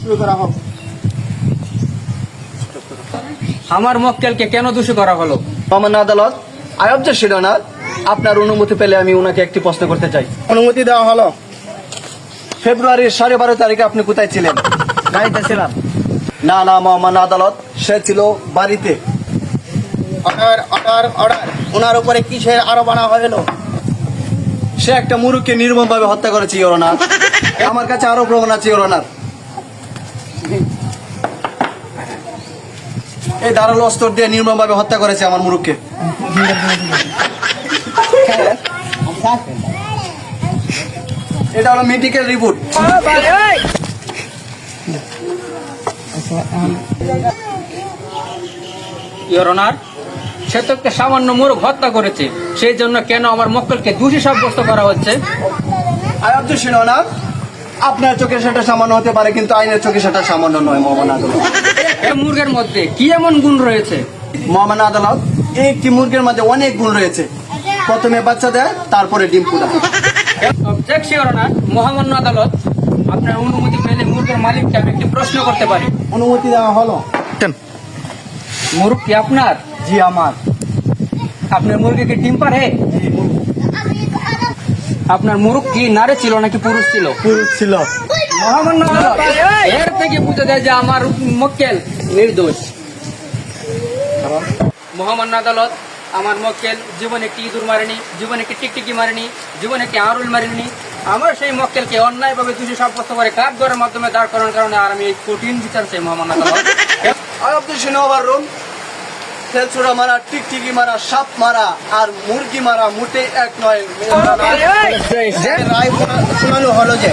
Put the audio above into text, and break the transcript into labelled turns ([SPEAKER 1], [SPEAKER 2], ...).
[SPEAKER 1] শুরু করা হোক।
[SPEAKER 2] আমার মক্কেলকে কেন দোষী করা হলো?
[SPEAKER 3] মহামান্য আদালত, আই অবজেকশন অনার, আপনার অনুমতি পেলে আমি ওনাকে একটি প্রশ্ন করতে চাই।
[SPEAKER 1] অনুমতি দেওয়া হলো।
[SPEAKER 3] ফেব্রুয়ারির 12:30 তারিখে আপনি কোথায় ছিলেন?
[SPEAKER 2] গাড়িতে ছিলাম।
[SPEAKER 3] না না মহামান্য আদালত, সে ছিল বাড়িতে।
[SPEAKER 1] Order order order. ওনার উপরে কিসের আরোপ আনা হলো?
[SPEAKER 3] সে একটা মুরুখকে নির্মমভাবে হত্যা করেছে ইওর অনার। আমার কাছে আরো প্রমাণ আছে ইওর অনার। এই ধারালো অস্ত্র দিয়ে নির্মমভাবে হত্যা করেছে আমার মুরুখকে। এটা হলো মেডিকেল রিপোর্ট।
[SPEAKER 2] ইওর অনার, সে তো একটা সামান্য মূর্খ হত্যা করেছে, সেই জন্য কেন আমার মক্কেলকে দোষী সাব্যস্ত করা হচ্ছে?
[SPEAKER 3] আই অবজেকশন অনার, আপনার চোখে সেটা সামান্য হতে পারে, কিন্তু আইনের চোখে সেটা সামান্য নয় মহামান্য আদালত।
[SPEAKER 2] এই মুরগের মধ্যে কি এমন গুণ রয়েছে?
[SPEAKER 3] মহামান্য আদালত, এই একটি মুরগির মধ্যে অনেক গুণ রয়েছে। প্রথমে বাচ্চা দেয়, তারপরে ডিম ফুটায়।
[SPEAKER 2] অবজেকশন ইওর অনার, মহামান্য আদালত, আপনার অনুমতি পেলে মুরগের মালিককে আমি একটি প্রশ্ন করতে পারি?
[SPEAKER 1] অনুমতি দেওয়া হলো।
[SPEAKER 2] মুরগ কি আপনার?
[SPEAKER 3] জি আমার।
[SPEAKER 2] আপনার মুরগিকে ডিম পারে? আপনার মুরগ কি নারী ছিল নাকি পুরুষ ছিল?
[SPEAKER 3] পুরুষ ছিল।
[SPEAKER 2] মহামান্য আদালত, এর থেকে বুঝা যায় যে আমার মক্কেল নির্দোষ। মহামান্য আদালত, আমার মক্কেল জীবনে একটি ইঁদুর মারেনি, জীবনে একটি টিকটিকি মারেনি, জীবনে একটি আরুল মারেনি। আমার সেই মক্কেলকে অন্যায়ভাবে দোষী সাব্যস্ত করে কাঠগড়ের মাধ্যমে দাঁড় করানোর কারণে আর আমি এই কঠিন বিচার চাই মহামান্য আদালত।
[SPEAKER 3] I objection overrule. তেলচুরা মারা, টিকটিকি মারা, সাপ মারা আর মুরগি মারা মোটেই এক নয়।
[SPEAKER 1] রায় শোনানো হলো যে